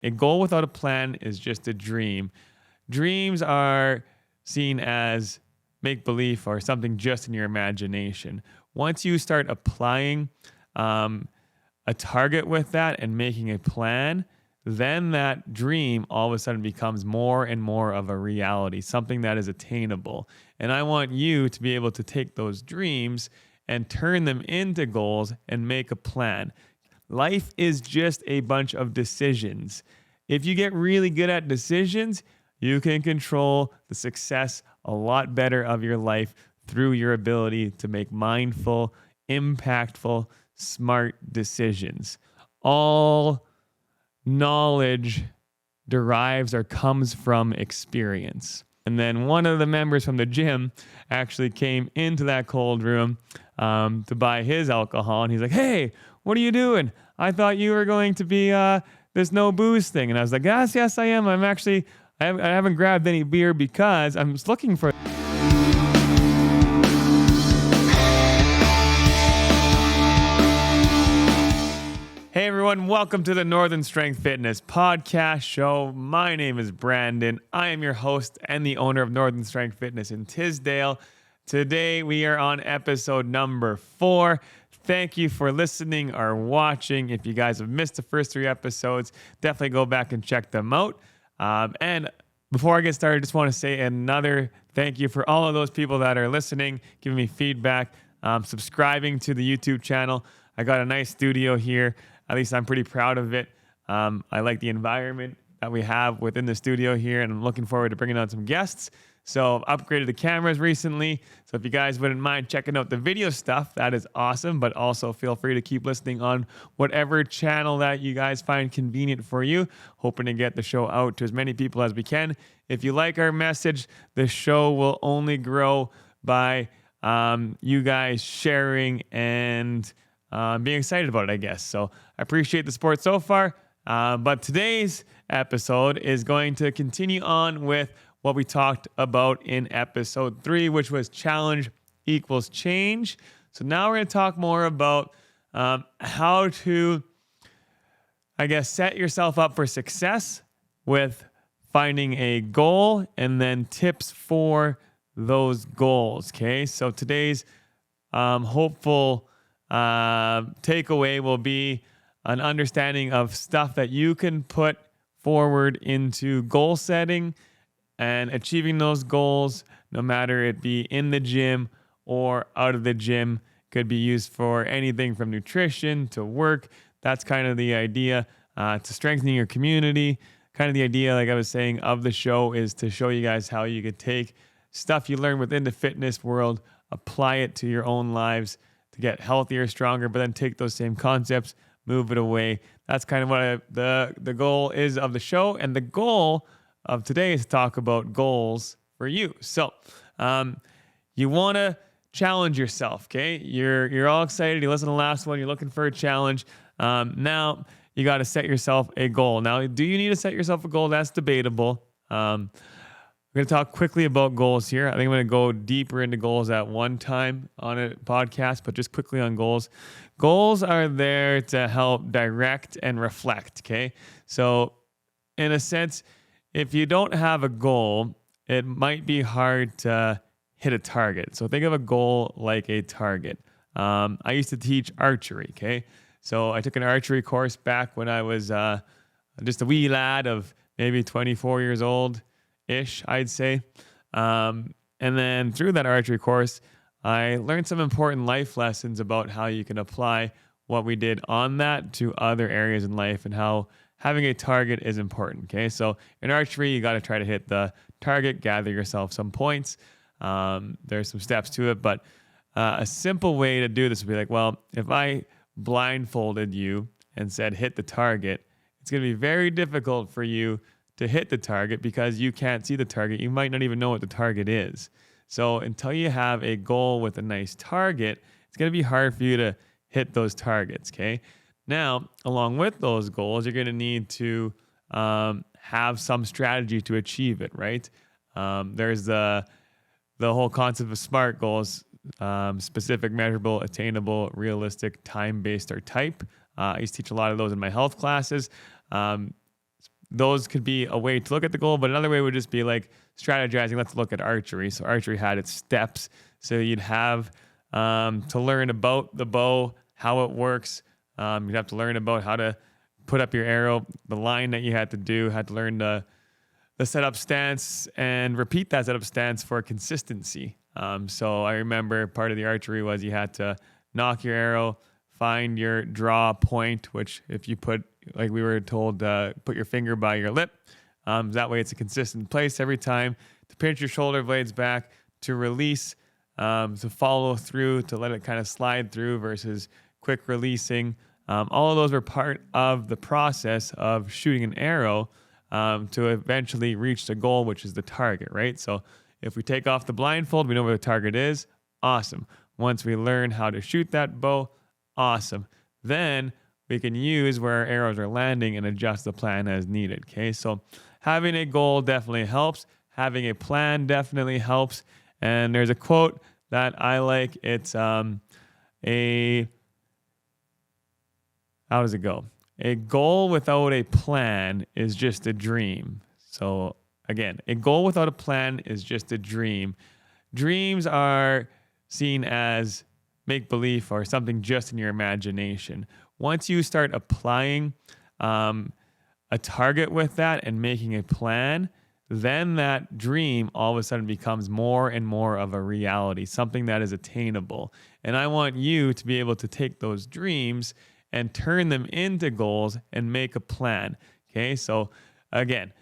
A goal without a plan is just a dream. Dreams are seen as make believe or something just in your imagination. Once you start applying a target with that and making a plan, then that dream all of a sudden becomes more and more of a reality, something that is attainable. And I want you to be able to take those dreams and turn them into goals and make a plan. Life is just a bunch of decisions. If you get really good at decisions, you can control the success a lot better of your life through your ability to make mindful, impactful, smart decisions. All knowledge derives or comes from experience. And then one of the members from the gym actually came into that cold room to buy his alcohol. And he's like, "Hey, what are you doing? I thought you were going to be this no booze thing." And I was like, yes, I am. I haven't grabbed any beer because I'm just looking for. Hey everyone, welcome to the Northern Strength Fitness podcast show. My name is Brandon. I am your host and the owner of Northern Strength Fitness in Tisdale. Today we are on episode number 4. Thank you for listening or watching. If you guys have missed the first 3 episodes, definitely go back and check them out. And before I get started, I just want to say another thank you for all of those people that are listening, giving me feedback, subscribing to the YouTube channel. I got a nice studio here. At least I'm pretty proud of it. I like the environment that we have within the studio here, and I'm looking forward to bringing on some guests. So I've upgraded the cameras recently. So if you guys wouldn't mind checking out the video stuff, that is awesome. But also feel free to keep listening on whatever channel that you guys find convenient for you. Hoping to get the show out to as many people as we can. If you like our message, the show will only grow by you guys sharing and being excited about it, I guess. So I appreciate the support so far. But today's episode is going to continue on with what we talked about in episode 3, which was challenge equals change. So now we're going to talk more about how to, I guess, set yourself up for success with finding a goal and then tips for those goals. Okay, so today's hopeful takeaway will be an understanding of stuff that you can put forward into goal setting and achieving those goals, no matter it be in the gym or out of the gym. Could be used for anything from nutrition to work. That's kind of the idea, to strengthening your community. Kind of the idea, like I was saying, of the show is to show you guys how you could take stuff you learn within the fitness world, apply it to your own lives to get healthier, stronger, but then take those same concepts, move it away. That's kind of what the goal is of the show. And the goal of today is to talk about goals for you. So you want to challenge yourself, okay? You're all excited. You listen to the last one. You're looking for a challenge. Now you got to set yourself a goal. Now, do you need to set yourself a goal? That's debatable. We're going to talk quickly about goals here. I think I'm going to go deeper into goals at one time on a podcast, but just quickly on goals. Goals are there to help direct and reflect, okay? So in a sense, if you don't have a goal, it might be hard to hit a target. So think of a goal like a target. I used to teach archery, okay? So I took an archery course back when I was just a wee lad of maybe 24 years old-ish, I'd say. And then through that archery course, I learned some important life lessons about how you can apply what we did on that to other areas in life and how having a target is important, okay? So in archery, you got to try to hit the target, gather yourself some points. There's some steps to it, but a simple way to do this would be like, well, if I blindfolded you and said hit the target, it's going to be very difficult for you to hit the target because you can't see the target. You might not even know what the target is. So until you have a goal with a nice target, it's going to be hard for you to hit those targets, okay? Now, along with those goals, you're going to need to have some strategy to achieve it, right? There's the whole concept of SMART goals, specific, measurable, attainable, realistic, time-based, or type. I used to teach a lot of those in my health classes. those could be a way to look at the goal, but another way would just be like strategizing. Let's look at archery. So archery had its steps. So you'd have to learn about the bow, how it works. You'd have to learn about how to put up your arrow, the line that you had to learn the setup stance and repeat that setup stance for consistency. So I remember part of the archery was you had to nock your arrow, find your draw point, which if you put, like we were told, put your finger by your lip. That way it's a consistent place every time, to pinch your shoulder blades back, to release, to follow through, to let it kind of slide through versus quick releasing. All of those were part of the process of shooting an arrow to eventually reach the goal, which is the target, right? So if we take off the blindfold, we know where the target is. Awesome. Once we learn how to shoot that bow, awesome. Then we can use where our arrows are landing and adjust the plan as needed, okay? So having a goal definitely helps. Having a plan definitely helps. And there's a quote that I like. It's how does it go? A goal without a plan is just a dream. So again, a goal without a plan is just a dream. Dreams are seen as make-believe or something just in your imagination. Once you start applying a target with that and making a plan, then that dream all of a sudden becomes more and more of a reality, something that is attainable. And I want you to be able to take those dreams and turn them into goals and make a plan. Okay, so again,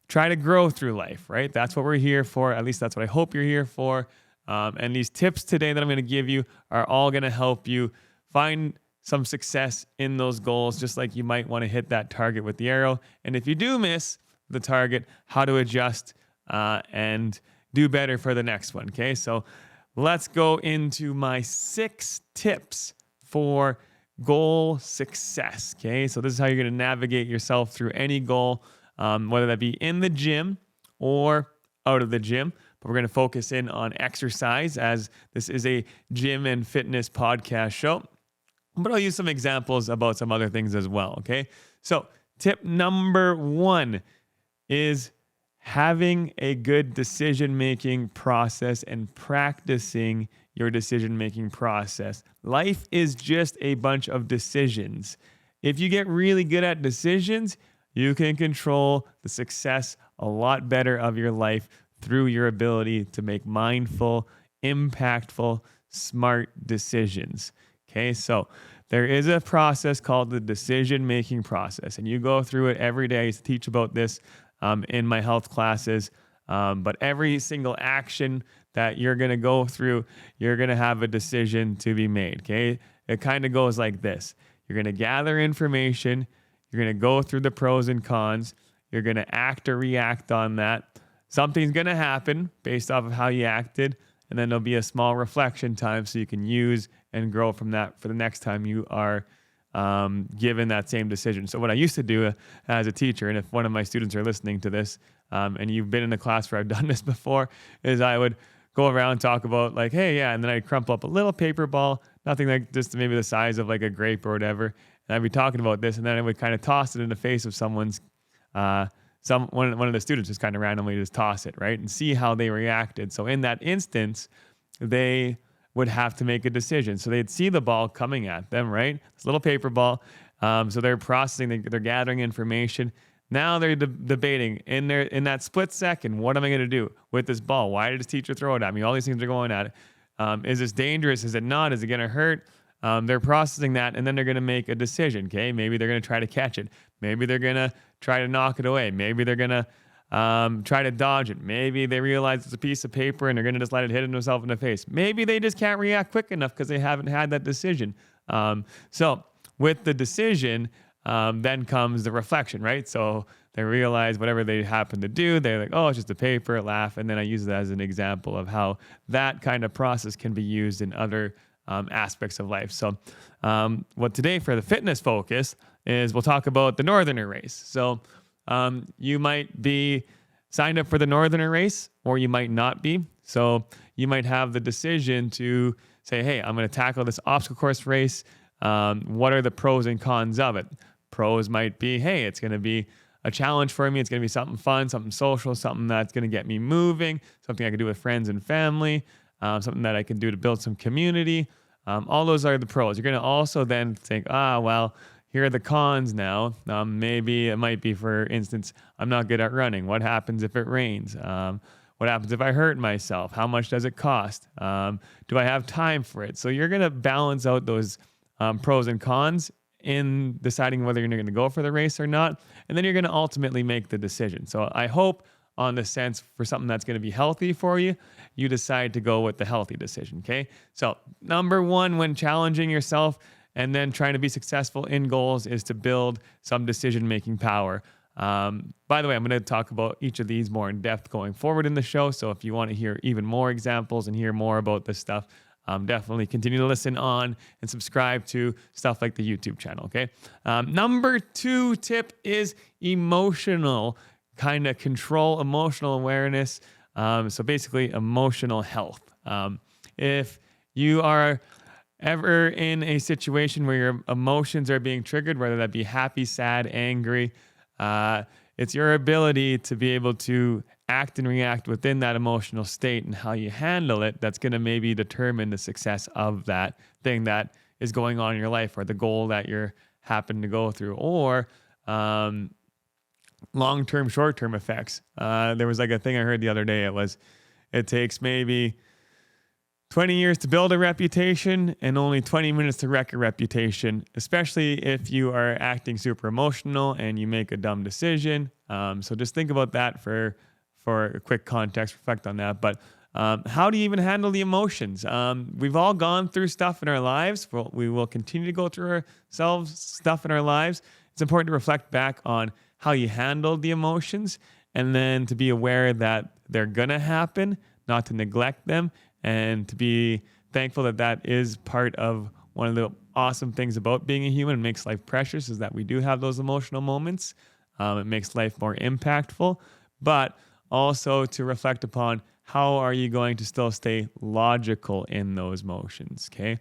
try to grow through life, right? That's what we're here for. At least that's what I hope you're here for. And these tips today that I'm going to give you are all going to help you find some success in those goals, just like you might want to hit that target with the arrow. And if you do miss the target, how to adjust and do better for the next one. Okay, so let's go into my 6 tips for goal success. Okay, so this is how you're going to navigate yourself through any goal, whether that be in the gym or out of the gym. But we're going to focus in on exercise, as this is a gym and fitness podcast show. But I'll use some examples about some other things as well. Okay, so tip number 1 is having a good decision-making process and practicing your decision-making process. Life is just a bunch of decisions. If you get really good at decisions, you can control the success a lot better of your life through your ability to make mindful, impactful, smart decisions. Okay, so there is a process called the decision-making process, and you go through it every day. I used to teach about this in my health classes, but every single action that you're going to go through, you're going to have a decision to be made, okay? It kind of goes like this. You're going to gather information. You're going to go through the pros and cons. You're going to act or react on that. Something's going to happen based off of how you acted, and then there'll be a small reflection time so you can use and grow from that for the next time you are given that same decision. So what I used to do as a teacher, and if one of my students are listening to this, and you've been in a class where I've done this before, is I would go around and talk about like, hey, yeah, and then I'd crumple up a little paper ball, nothing like just maybe the size of like a grape or whatever, and I'd be talking about this, and then I would kind of toss it in the face of someone's, one of the students just kind of randomly just toss it, right, and see how they reacted. So in that instance, they would have to make a decision. So they'd see the ball coming at them, right? This little paper ball. So they're processing, they're gathering information. Now they're debating in that split second, what am I going to do with this ball? Why did this teacher throw it at me? All these things are going at it. Is this dangerous? Is it not? Is it going to hurt? They're processing that, and then they're going to make a decision, okay? Maybe they're going to try to catch it. Maybe they're going to try to knock it away. Maybe they're going to try to dodge it. Maybe they realize it's a piece of paper and they're going to just let it hit themselves in the face. Maybe they just can't react quick enough because they haven't had that decision. So with the decision, then comes the reflection, right? So they realize whatever they happen to do, they're like, oh, it's just a paper, laugh. And then I use it as an example of how that kind of process can be used in other aspects of life. So what today for the fitness focus is we'll talk about the Northerner race. So you might be signed up for the Northerner race, or you might not be. So you might have the decision to say, hey, I'm going to tackle this obstacle course race. What are the pros and cons of it? Pros might be, hey, it's going to be a challenge for me. It's going to be something fun, something social, something that's going to get me moving, something I can do with friends and family, something that I can do to build some community. All those are the pros. You're going to also then think, well, here are the cons now. Maybe it might be, for instance, I'm not good at running. What happens if it rains? What happens if I hurt myself? How much does it cost? Do I have time for it? So you're going to balance out those pros and cons in deciding whether you're going to go for the race or not. And then you're going to ultimately make the decision. So I hope, on the sense, for something that's going to be healthy for you, you decide to go with the healthy decision. Okay. So number one, when challenging yourself and then trying to be successful in goals, is to build some decision-making power. By the way, I'm going to talk about each of these more in depth going forward in the show. So if you want to hear even more examples and hear more about this stuff, definitely continue to listen on and subscribe to stuff like the YouTube channel. Okay. Number 2 tip is emotional kind of control, emotional awareness. So basically emotional health. If you are ever in a situation where your emotions are being triggered, whether that be happy, sad, angry, it's your ability to be able to act and react within that emotional state and how you handle it that's going to maybe determine the success of that thing that is going on in your life, or the goal that you're happen to go through, or long-term, short-term effects. There was like a thing I heard the other day. It takes maybe 20 years to build a reputation and only 20 minutes to wreck a reputation, especially if you are acting super emotional and you make a dumb decision. So just think about that for a quick context, reflect on that. But how do you even handle the emotions? We've all gone through stuff in our lives. We will continue to go through stuff in our lives. It's important to reflect back on how you handled the emotions, and then to be aware that they're going to happen, not to neglect them, and to be thankful that that is part of one of the awesome things about being a human and makes life precious, is that we do have those emotional moments. It makes life more impactful, but also to reflect upon how are you going to still stay logical in those emotions, okay?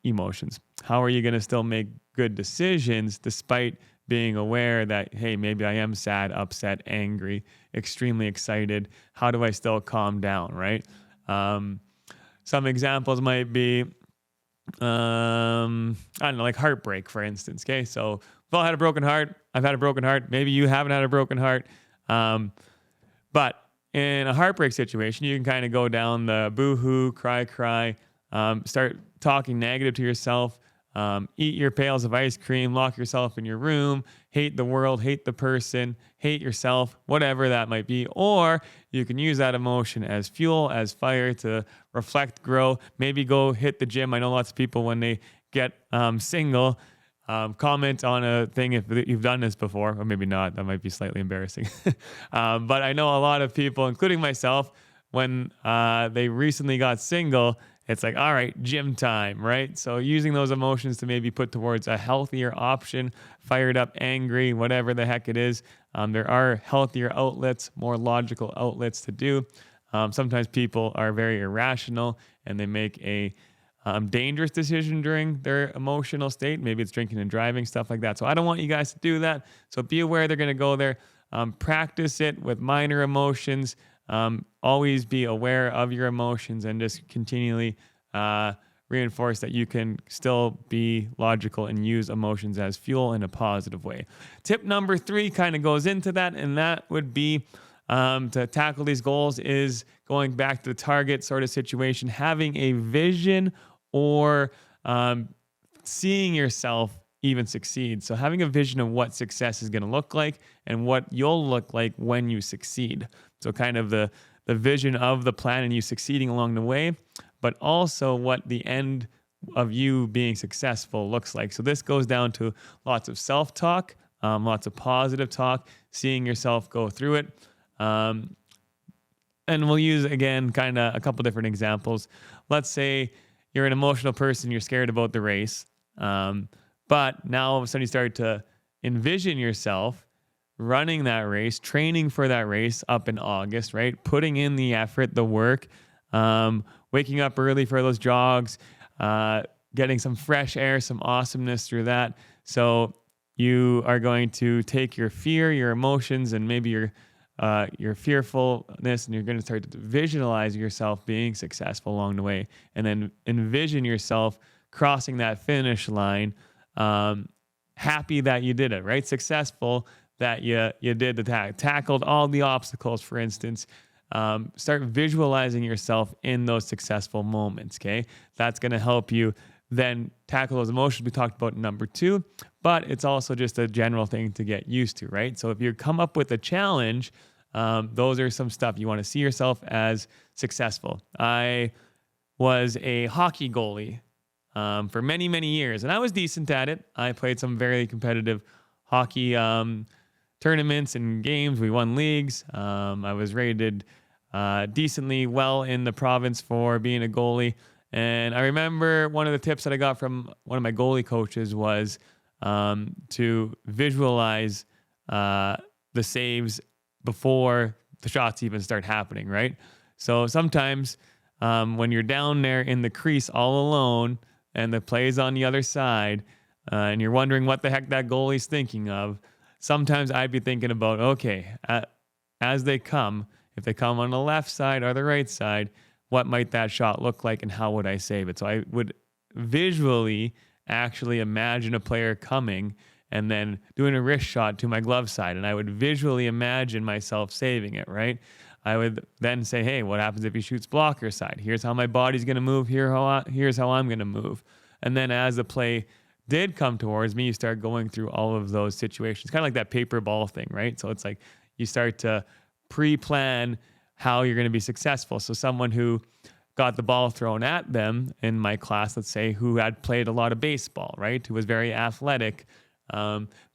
Emotions. How are you going to still make good decisions despite being aware that, hey, maybe I am sad, upset, angry, extremely excited. How do I still calm down, right? Some examples might be, I don't know, like heartbreak, for instance. Okay. So we've all had a broken heart. I've had a broken heart. Maybe you haven't had a broken heart. But in a heartbreak situation, you can kind of go down the boo-hoo, cry, start talking negative to yourself, eat your pails of ice cream, lock yourself in your room, hate the world, hate the person, hate yourself, whatever that might be. Or you can use that emotion as fuel, as fire to reflect, grow, maybe go hit the gym. I know lots of people, when they get single, comment on a thing if you've done this before, or maybe not. That might be slightly embarrassing. But I know a lot of people, including myself, when they recently got single, it's like, all right, gym time, right? So using those emotions to maybe put towards a healthier option, fired up, angry, whatever the heck it is. There are healthier outlets, more logical outlets to do. Sometimes people are very irrational and they make a dangerous decision during their emotional state. Maybe it's drinking and driving, stuff like that. So I don't want you guys to do that. So be aware they're going to go there. Practice it with minor emotions. Always be aware of your emotions and just continually reinforce that you can still be logical and use emotions as fuel in a positive way. Tip number 3 kind of goes into that, and that would be to tackle these goals is going back to the target sort of situation, having a vision or seeing yourself even succeed. So having a vision of what success is going to look like and what you'll look like when you succeed. So kind of the vision of the plan and you succeeding along the way, but also what the end of you being successful looks like. So this goes down to lots of self-talk, lots of positive talk, seeing yourself go through it. And we'll use, again, kind of a couple different examples. Let's say you're an emotional person, you're scared about the race, but now all of a sudden you start to envision yourself running that race, training for that race up in August, right? Putting in the effort, the work, waking up early for those jogs, getting some fresh air, some awesomeness through that. So you are going to take your fear, your emotions, and maybe your fearfulness, and you're going to start to visualize yourself being successful along the way, and then envision yourself crossing that finish line, happy that you did it, right? Successful that you did the tackled all the obstacles, for instance. Start visualizing yourself in those successful moments, okay? That's going to help you then tackle those emotions we talked about in number 2, but it's also just a general thing to get used to, right? So if you come up with a challenge, those are some stuff you want to see yourself as successful. I was a hockey goalie for many, many years, and I was decent at it. I played some very competitive hockey tournaments and games. We won leagues. I was rated decently well in the province for being a goalie. And I remember one of the tips that I got from one of my goalie coaches was to visualize the saves before the shots even start happening, right? So sometimes when you're down there in the crease all alone and the play's on the other side and you're wondering what the heck that goalie's thinking of, sometimes I'd be thinking about, okay, as they come, if they come on the left side or the right side, what might that shot look like and how would I save it? So I would visually actually imagine a player coming and then doing a wrist shot to my glove side, and I would visually imagine myself saving it, right? I would then say, hey, what happens if he shoots blocker side? Here's how my body's going to move. Here's how I'm going to move. And then as the play did come towards me, you start going through all of those situations, kind of like that paper ball thing, right? So it's like you start to pre-plan how you're going to be successful. So someone who got the ball thrown at them in my class, let's say, who had played a lot of baseball, right, who was very athletic,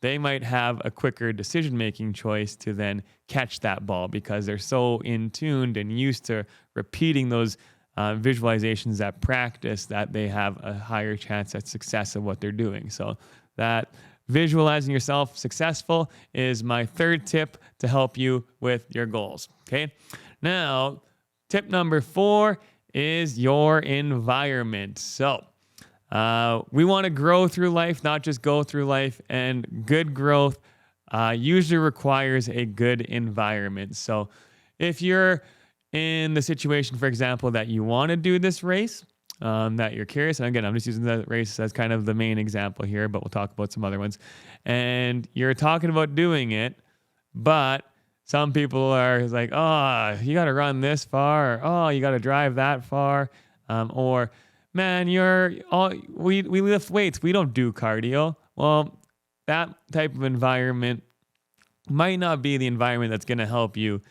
they might have a quicker decision-making choice to then catch that ball because they're so in tuned and used to repeating those visualizations at practice that they have a higher chance at success of what they're doing. So that visualizing yourself successful is my third tip to help you with your goals. Okay. Now, tip number 4 is your environment. So we want to grow through life, not just go through life, and good growth usually requires a good environment. So if you're in the situation, for example, that you want to do this race, that you're curious, and again, I'm just using the race as kind of the main example here, but we'll talk about some other ones, and you're talking about doing it, but some people are like, oh, you got to run this far, or oh, you got to drive that far, or man, we lift weights, we don't do cardio. Well, that type of environment might not be the environment that's going to help you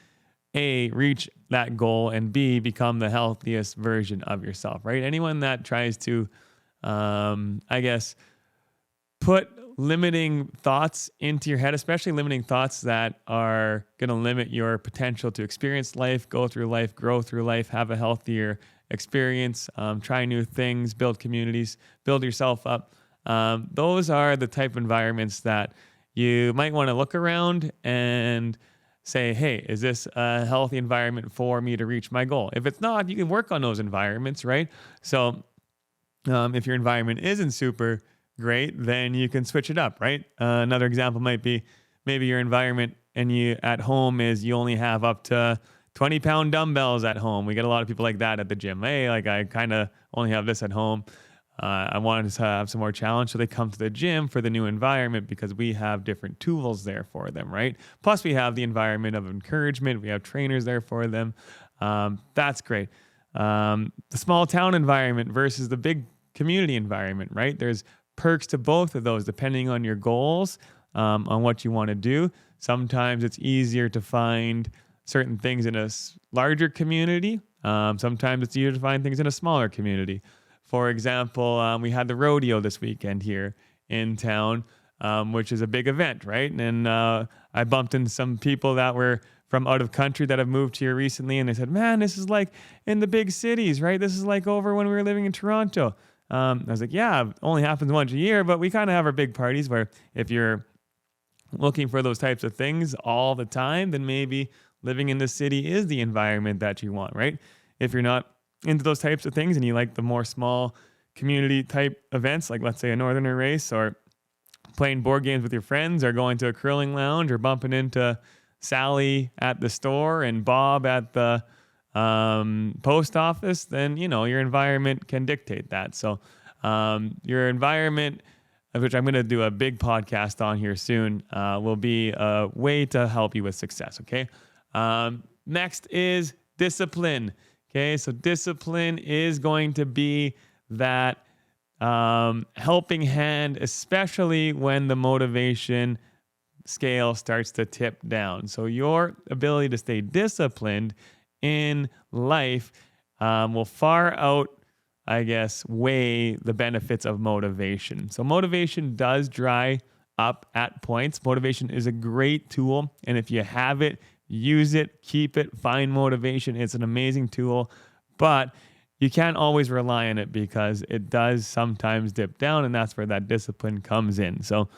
A, reach that goal, and B, become the healthiest version of yourself, right? Anyone that tries to, put limiting thoughts into your head, especially limiting thoughts that are going to limit your potential to experience life, go through life, grow through life, have a healthier experience, try new things, build communities, build yourself up. Those are the type of environments that you might want to look around and say, hey, is this a healthy environment for me to reach my goal? If it's not, you can work on those environments, right? So if your environment isn't super great, then you can switch it up, right? Another example might be maybe your environment and you at home is you only have up to 20-pound dumbbells at home. We get a lot of people like that at the gym. Hey, like I kind of only have this at home. I wanted to have some more challenge. So they come to the gym for the new environment because we have different tools there for them, right? Plus we have the environment of encouragement. We have trainers there for them. That's great. The small town environment versus the big community environment, right? There's perks to both of those depending on your goals, on what you want to do. Sometimes it's easier to find certain things in a larger community. Sometimes it's easier to find things in a smaller community. For example, we had the rodeo this weekend here in town, which is a big event, right? And I bumped into some people that were from out of country that have moved here recently, and they said, man, this is like in the big cities, right? This is like over when we were living in Toronto. I was like, yeah, it only happens once a year, but we kind of have our big parties where if you're looking for those types of things all the time, then maybe living in the city is the environment that you want, right? If you're not into those types of things and you like the more small community type events, like let's say a Northerner race or playing board games with your friends or going to a curling lounge or bumping into Sally at the store and Bob at the post office, then, your environment can dictate that. So your environment, which I'm going to do a big podcast on here soon, will be a way to help you with success. Okay. Next is discipline. Okay. So discipline is going to be that helping hand, especially when the motivation scale starts to tip down. So your ability to stay disciplined in life will far weigh the benefits of motivation. So motivation does dry up at points. Motivation is a great tool. And if you have it, use it, keep it, find motivation. It's an amazing tool, but you can't always rely on it because it does sometimes dip down, and that's where that discipline comes in. So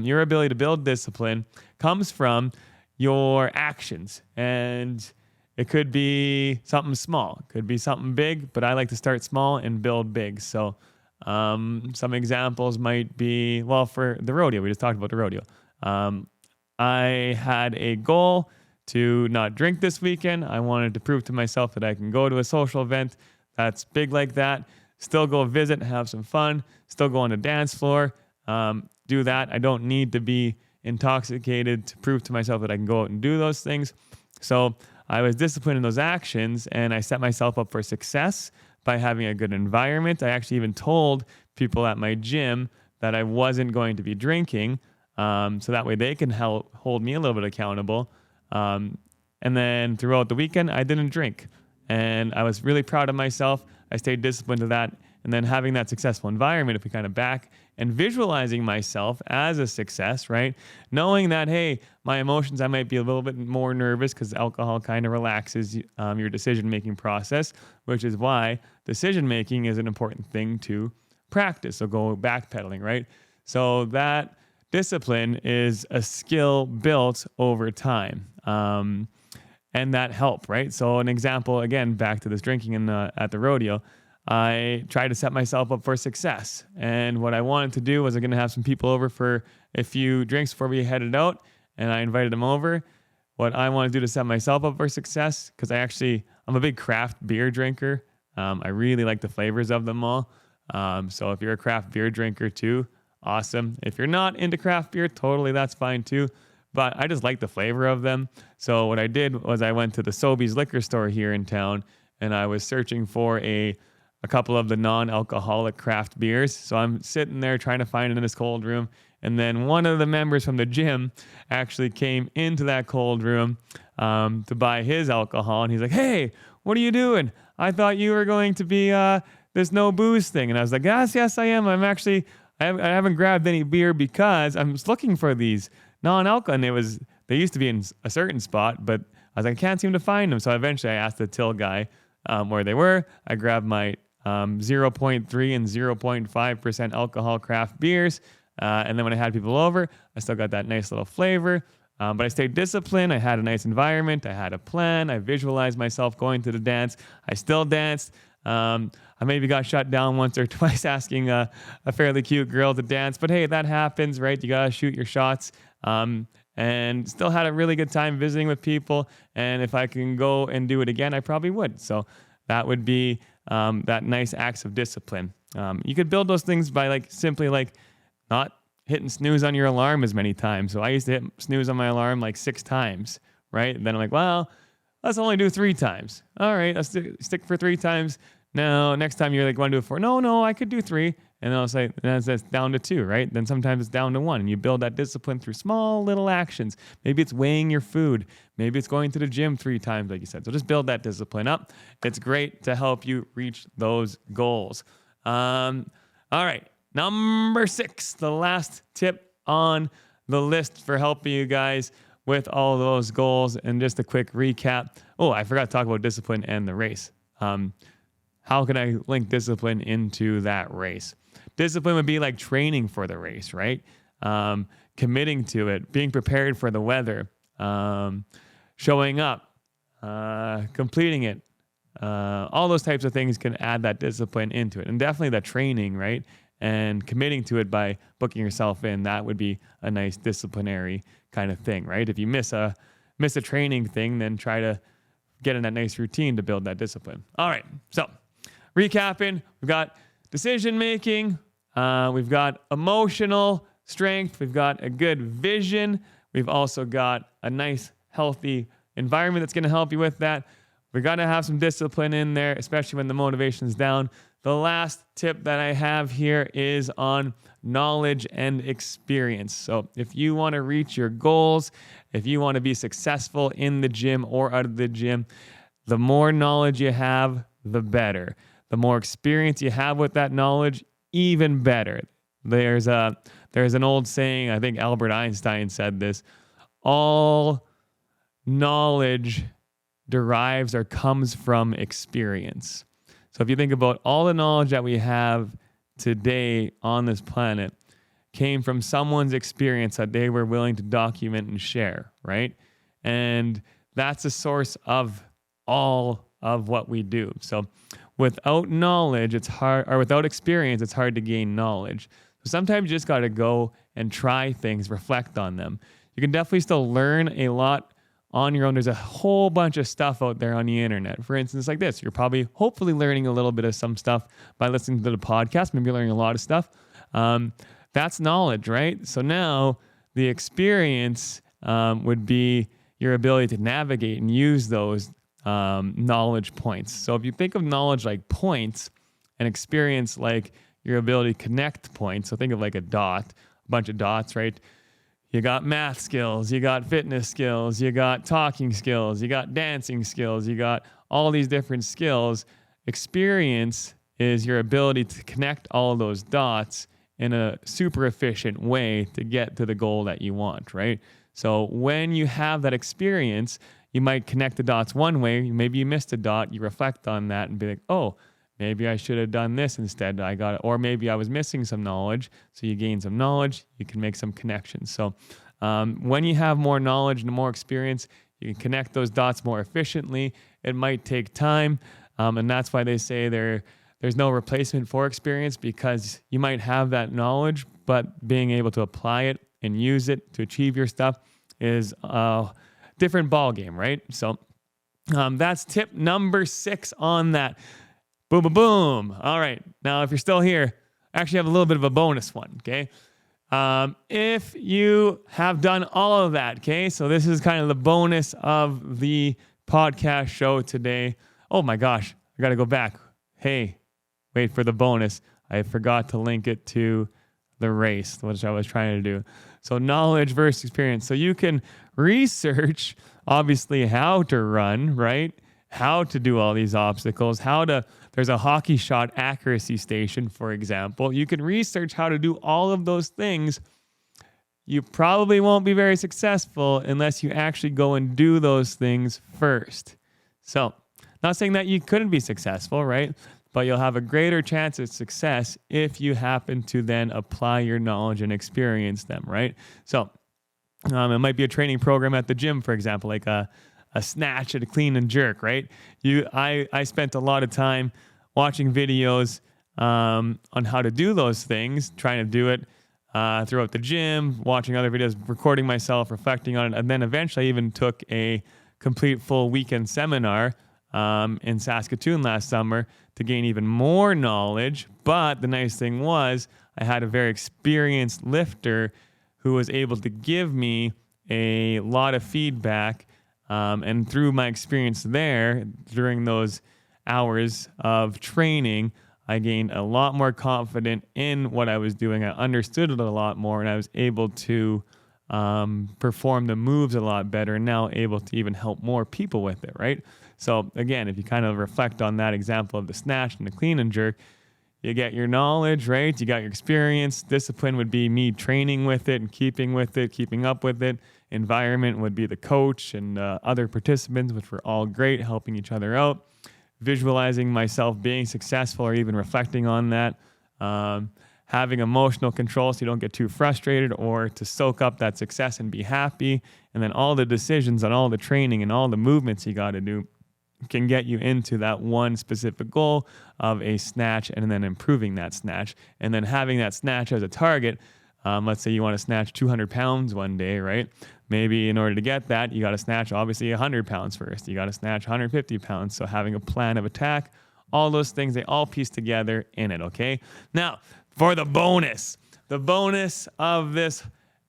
your ability to build discipline comes from your actions, and it could be something small, it could be something big, but I like to start small and build big. So some examples might be, for the rodeo, we just talked about the rodeo. I had a goal to not drink this weekend. I wanted to prove to myself that I can go to a social event that's big like that, still go visit, have some fun, still go on the dance floor, do that. I don't need to be intoxicated to prove to myself that I can go out and do those things. So I was disciplined in those actions, and I set myself up for success by having a good environment. I actually even told people at my gym that I wasn't going to be drinking, so that way they can help hold me a little bit accountable. And then throughout the weekend, I didn't drink. And I was really proud of myself. I stayed disciplined to that. And then having that successful environment, if we kind of back and visualizing myself as a success, right? Knowing that, hey, my emotions, I might be a little bit more nervous because alcohol kind of relaxes your decision-making process, which is why decision-making is an important thing to practice. So go backpedaling, right? So that discipline is a skill built over time. And that help, right? So an example, again, back to this drinking at the rodeo, I tried to set myself up for success. And what I wanted to do was I'm going to have some people over for a few drinks before we headed out. And I invited them over. What I want to do to set myself up for success, because I'm a big craft beer drinker. I really like the flavors of them all. So if you're a craft beer drinker too, awesome. If you're not into craft beer, totally, that's fine too. But I just like the flavor of them. So what I did was I went to the Sobeys liquor store here in town, and I was searching for a couple of the non-alcoholic craft beers. So I'm sitting there trying to find it in this cold room. And then one of the members from the gym actually came into that cold room to buy his alcohol. And he's like, hey, what are you doing? I thought you were going to be this no booze thing. And I was like, yes, I am. I haven't grabbed any beer because I'm just looking for these non-alcohol, and they used to be in a certain spot, but I was like, I can't seem to find them. So eventually I asked the till guy where they were. I grabbed my 0.3 and 0.5% alcohol craft beers. And then when I had people over, I still got that nice little flavor. But I stayed disciplined. I had a nice environment. I had a plan. I visualized myself going to the dance. I still danced. I maybe got shut down once or twice asking a fairly cute girl to dance. But hey, that happens, right? You got to shoot your shots. And still had a really good time visiting with people. And if I can go and do it again, I probably would. So that would be that nice acts of discipline. You could build those things by simply not hitting snooze on your alarm as many times. So I used to hit snooze on my alarm 6 times, right? And then I'm like, well, let's only do 3 times. All right, let's stick for 3 times. No, next time you're want to do it 4. No, I could do 3. And then I'll say, that's down to 2, right? Then sometimes it's down to 1. And you build that discipline through small little actions. Maybe it's weighing your food. Maybe it's going to the gym 3 times, like you said. So just build that discipline up. It's great to help you reach those goals. All right. Number 6, the last tip on the list for helping you guys with all those goals. And just a quick recap. Oh, I forgot to talk about discipline and the race. How can I link discipline into that race? Discipline would be like training for the race, right? Committing to it, being prepared for the weather, showing up, completing it. All those types of things can add that discipline into it. And definitely the training, right? and committing to it by booking yourself in. That would be a nice disciplinary kind of thing, right? If you miss a training thing, then try to get in that nice routine to build that discipline. All right. So recapping, we've got decision making, we've got emotional strength, we've got a good vision, we've also got a nice healthy environment that's going to help you with that. We got to have some discipline in there, especially when the motivation's down. The last tip that I have here is on knowledge and experience. So if you want to reach your goals, if you want to be successful in the gym or out of the gym, the more knowledge you have, the better. The more experience you have with that knowledge, even better. There's an old saying, I think Albert Einstein said this, all knowledge derives or comes from experience. So if you think about all the knowledge that we have today on this planet came from someone's experience that they were willing to document and share, right? And that's the source of all of what we do. So without knowledge, it's hard, or without experience, it's hard to gain knowledge. So sometimes you just got to go and try things, reflect on them. You can definitely still learn a lot on your own. There's a whole bunch of stuff out there on the internet. For instance, like this, you're probably hopefully learning a little bit of some stuff by listening to the podcast. Maybe you're learning a lot of stuff. That's knowledge, right? So now the experience would be your ability to navigate and use those knowledge points. So if you think of knowledge like points and experience like your ability to connect points, so think of like a dot, a bunch of dots, right? You got math skills, you got fitness skills, you got talking skills, you got dancing skills, you got all these different skills. Experience is your ability to connect all of those dots in a super efficient way to get to the goal that you want, right? So when you have that experience, you might connect the dots one way. Maybe you missed a dot, you reflect on that and be like, oh, maybe I should have done this instead. Or maybe I was missing some knowledge. So you gain some knowledge, you can make some connections. So when you have more knowledge and more experience, you can connect those dots more efficiently. It might take time. And that's why they say there's no replacement for experience, because you might have that knowledge, but being able to apply it and use it to achieve your stuff is a different ball game, right? So that's tip number 6 on that. Boom, boom, boom. All right. Now, if you're still here, I actually have a little bit of a bonus one, okay? If you have done all of that, okay? So this is kind of the bonus of the podcast show today. Oh my gosh, I got to go back. Hey, wait for the bonus. I forgot to link it to the race, which I was trying to do. So knowledge versus experience. So you can research, obviously, how to run, right? How to do all these obstacles, there's a hockey shot accuracy station, for example. You can research how to do all of those things. You probably won't be very successful unless you actually go and do those things first. So, not saying that you couldn't be successful, right? But you'll have a greater chance of success if you happen to then apply your knowledge and experience them, right? So, it might be a training program at the gym, for example, like a snatch and a clean and jerk, right? I spent a lot of time watching videos on how to do those things, trying to do it throughout the gym, watching other videos, recording myself, reflecting on it, and then eventually I even took a complete full weekend seminar in Saskatoon last summer to gain even more knowledge. But the nice thing was I had a very experienced lifter who was able to give me a lot of feedback. And through my experience there, during those hours of training, I gained a lot more confident in what I was doing. I understood it a lot more, and I was able to perform the moves a lot better, and now able to even help more people with it, right? So again, if you kind of reflect on that example of the snatch and the clean and jerk, you get your knowledge, right? You got your experience. Discipline would be me training with it and keeping up with it. Environment would be the coach and other participants, which were all great, helping each other out. Visualizing myself being successful or even reflecting on that. Having emotional control so you don't get too frustrated, or to soak up that success and be happy. And then all the decisions and all the training and all the movements you got to do can get you into that one specific goal of a snatch and then improving that snatch. And then having that snatch as a target. Let's say you want to snatch 200 pounds one day, right? Maybe in order to get that, you got to snatch obviously 100 pounds first. You got to snatch 150 pounds. So having a plan of attack, all those things, they all piece together in it, okay? Now, for the bonus of this,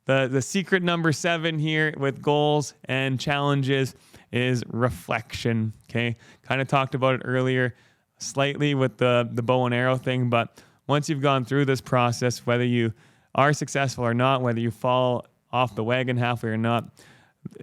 the secret number 7 here with goals and challenges is reflection, okay? Kind of talked about it earlier slightly with the bow and arrow thing, but once you've gone through this process, whether you are successful or not, whether you fall off the wagon halfway or not,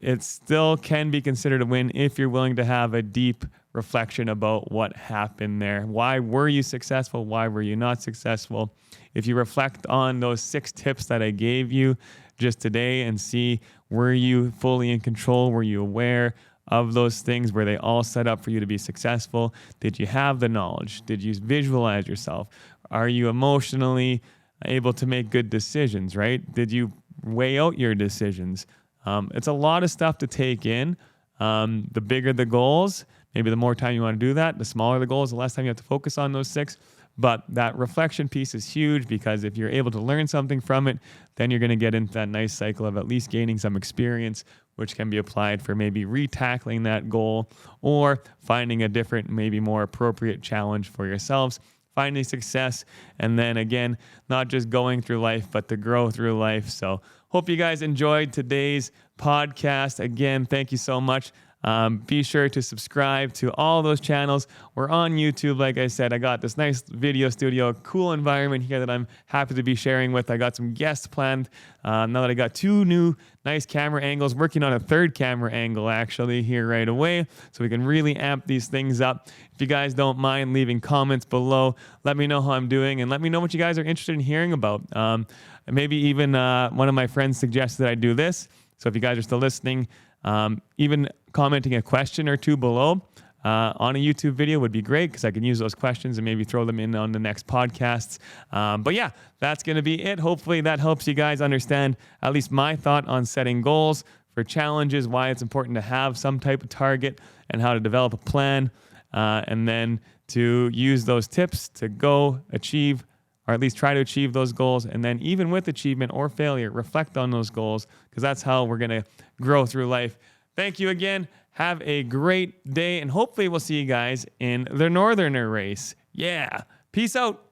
it still can be considered a win if you're willing to have a deep reflection about what happened there. Why were you successful? Why were you not successful? If you reflect on those 6 tips that I gave you just today and see, were you fully in control? Were you aware of those things? Were they all set up for you to be successful? Did you have the knowledge? Did you visualize yourself? Are you emotionally able to make good decisions, right? Did you weigh out your decisions? It's a lot of stuff to take in. The bigger the goals, maybe the more time you want to do that. The smaller the goals, the less time you have to focus on those 6. But that reflection piece is huge, because if you're able to learn something from it, then you're going to get into that nice cycle of at least gaining some experience, which can be applied for maybe re-tackling that goal or finding a different, maybe more appropriate challenge for yourselves, finding success, and then again, not just going through life, but to grow through life. So hope you guys enjoyed today's podcast. Again, thank you so much. Be sure to subscribe to all those channels. We're on YouTube. Like I said, I got this nice video studio, cool environment here that I'm happy to be sharing with. I got some guests planned. Now that I got 2 new nice camera angles, working on a 3rd camera angle actually here right away, so we can really amp these things up. If you guys don't mind leaving comments below, let me know how I'm doing, and let me know what you guys are interested in hearing about. Maybe even one of my friends suggested that I do this. So if you guys are still listening, even commenting a question or 2 below on a YouTube video would be great, because I can use those questions and maybe throw them in on the next podcasts. But yeah, that's going to be it. Hopefully that helps you guys understand at least my thought on setting goals for challenges, why it's important to have some type of target, and how to develop a plan, and then to use those tips to go achieve, or at least try to achieve those goals. And then even with achievement or failure, reflect on those goals, because that's how we're going to grow through life. Thank you again. Have a great day, and hopefully we'll see you guys in the Northerner race. Yeah. Peace out.